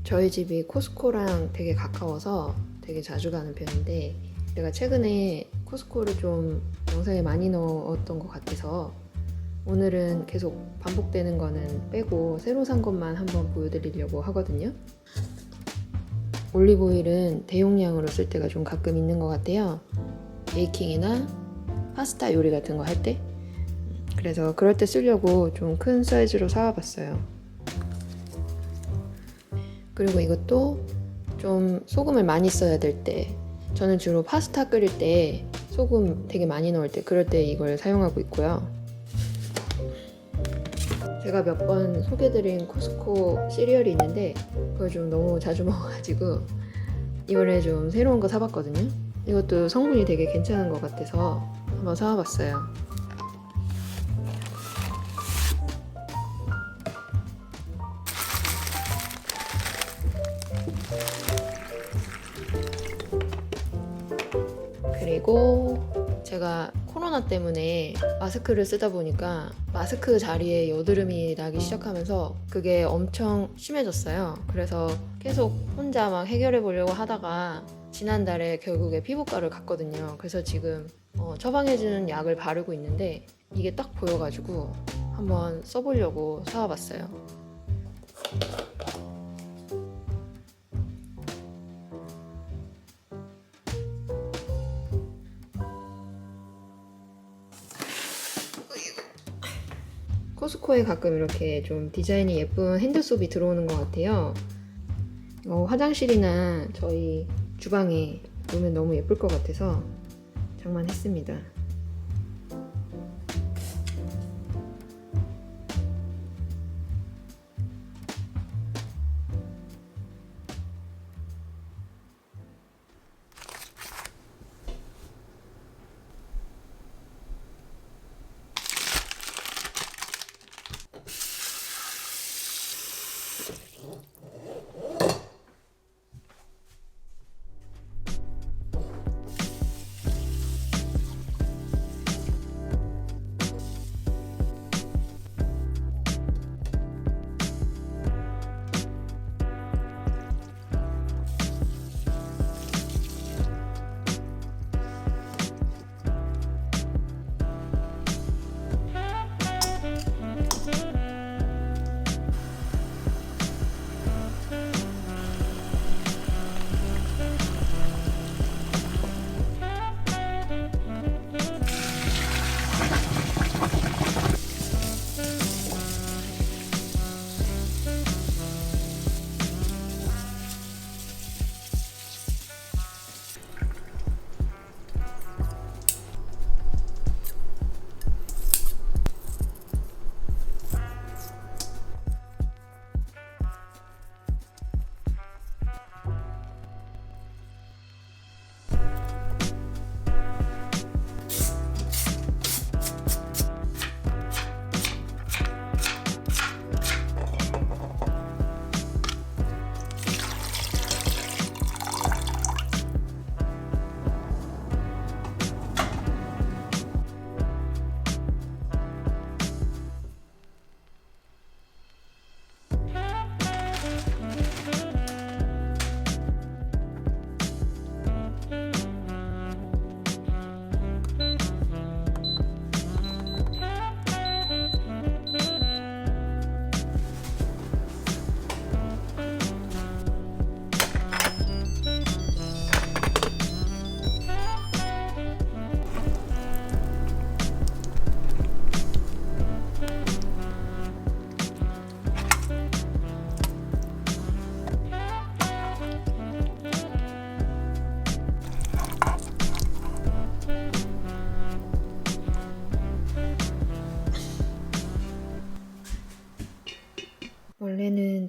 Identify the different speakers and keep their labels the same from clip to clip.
Speaker 1: 저희 집이 코스코랑 되게 가까워서 되게 자주 가는 편인데, 제가 최근에 코스코를 좀 영상에 많이 넣었던 것 같아서 오늘은 계속 반복되는 거는 빼고 새로 산 것만 한번 보여드리려고 하거든요. 올리브오일은 대용량으로 쓸 때가 좀 가끔 있는 것 같아요. 베이킹이나 파스타 요리 같은 거 할 때. 그래서 그럴 때 쓰려고 좀 큰 사이즈로 사와봤어요. 그리고 이것도 좀 소금을 많이 써야 될 때, 저는 주로 파스타 끓일 때 소금 되게 많이 넣을 때, 그럴 때 이걸 사용하고 있고요. 제가 몇 번 소개드린 코스코 시리얼이 있는데 그걸 좀 너무 자주 먹어가지고 이번에 좀 새로운 거 사봤거든요. 이것도 성분이 되게 괜찮은 것 같아서 한번 사와봤어요. 그리고 제가 코로나 때문에 마스크를 쓰다 보니까 마스크 자리에 여드름이 나기 시작하면서 그게 엄청 심해졌어요. 그래서 계속 혼자 막 해결해 보려고 하다가 지난달에 결국에 피부과를 갔거든요. 그래서 지금 처방해주는 약을 바르고 있는데 이게 딱 보여가지고 한번 써보려고 사와봤어요. 코스코에 가끔 이렇게 좀 디자인이 예쁜 핸드소비 들어오는 것 같아요. 화장실이나 저희 주방에 놓으면 너무 예쁠 것 같아서 장만했습니다.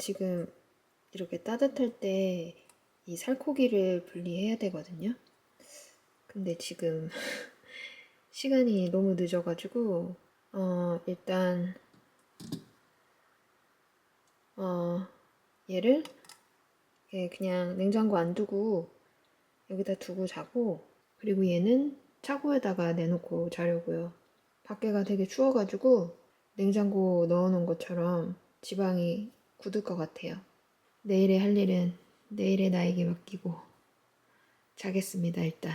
Speaker 1: 지금 이렇게 따뜻할 때 이 살코기를 분리해야 되거든요. 근데 지금 시간이 너무 늦어가지고 일단 얘를 그냥 냉장고 안 두고 여기다 두고 자고, 그리고 얘는 차고에다가 내놓고 자려고요. 밖에가 되게 추워가지고 냉장고 넣어놓은 것처럼 지방이 굳을 것 같아요. 내일의 할 일은 내일의 나에게 맡기고 자겠습니다, 일단.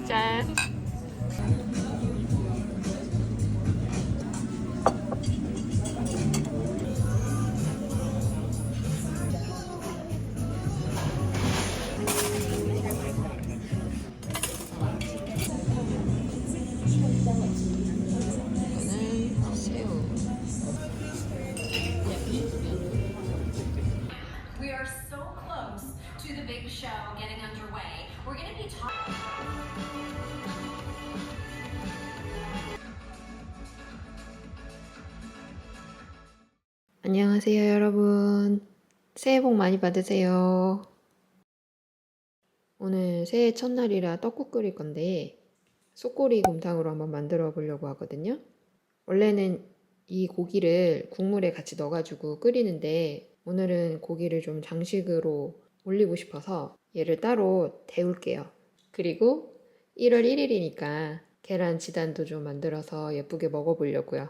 Speaker 1: 짠. 이거는 새우.
Speaker 2: We are so close to the big show getting underway. We're going to be talking.
Speaker 1: 안녕하세요, 여러분. 새해 복 많이 받으세요. 오늘 새해 첫날이라 떡국 끓일 건데 쏘꼬리 곰탕으로 한번 만들어 보려고 하거든요. 원래는 이 고기를 국물에 같이 넣어가지고 끓이는데 오늘은 고기를 좀 장식으로 올리고 싶어서 얘를 따로 데울게요. 그리고 1월 1일이니까 계란 지단도 좀 만들어서 예쁘게 먹어보려고요.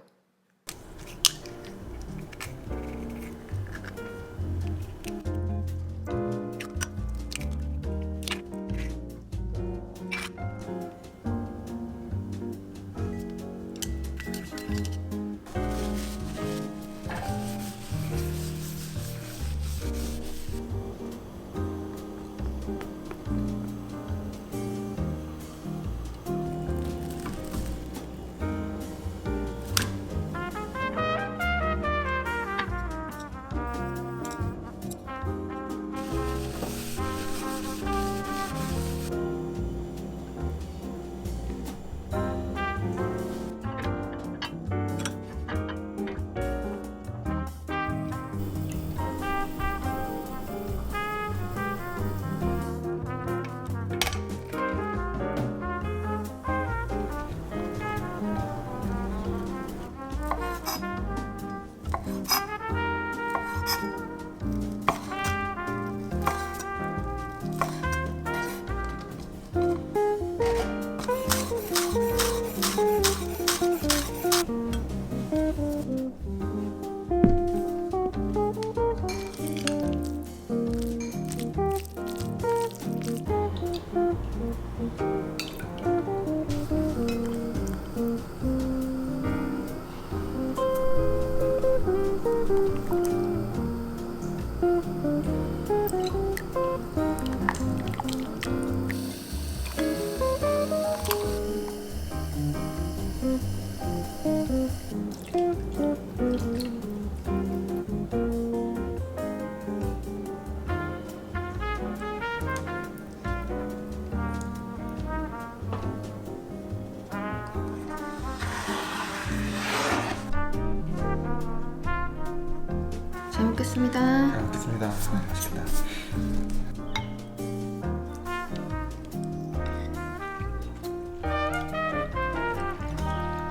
Speaker 1: 먹겠습니다.
Speaker 3: 잘 먹겠습니다. 맛있겠다.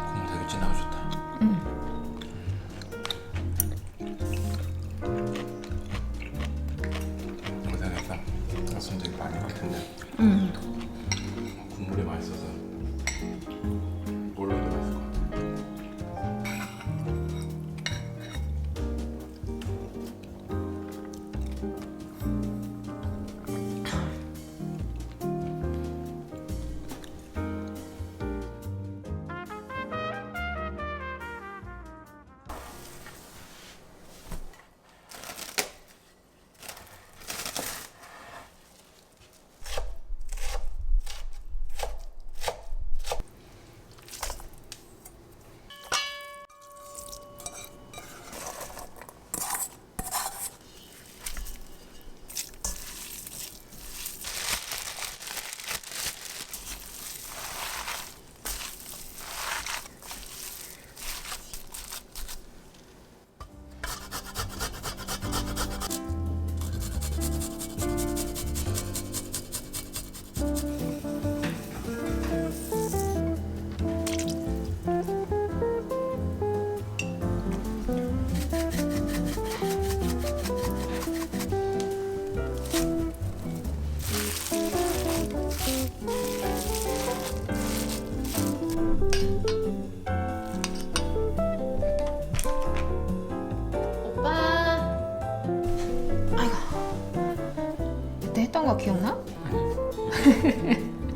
Speaker 3: 국물 되게 진하고 좋다. 고생했다. 가슴 되게 많이 갈 텐데. 국물이 맛있어서 뭘로도 맛있을 것 같아.
Speaker 1: 그때 했던 거 기억나?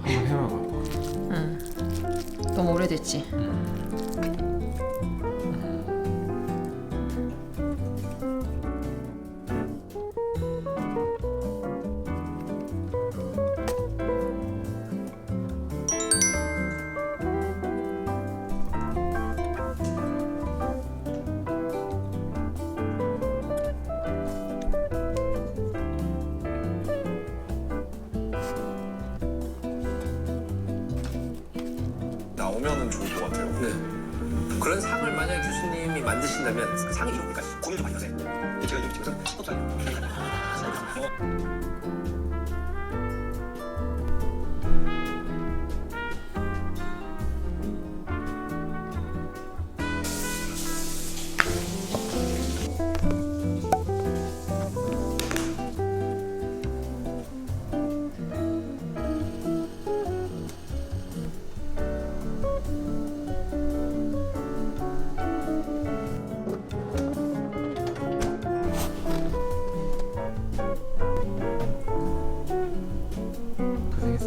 Speaker 3: 한번 해봐봐.
Speaker 1: 응. 너무 오래됐지?
Speaker 4: 나오면은 좋을 것 같아요.
Speaker 5: 네. 그런 상을 만약 교수님이 만드신다면 그 상이 이겁니까?
Speaker 4: 고민 좀 많이 하세요. 제가 여기 집에서
Speaker 3: 고생했어요.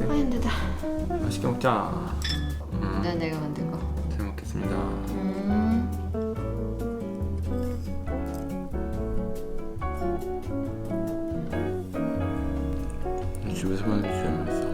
Speaker 1: 힘들다.
Speaker 3: 맛있게 먹자.
Speaker 1: 난 내가 만든 거.
Speaker 3: 잘 먹겠습니다. 집에서 만든 게 제일 맛있어.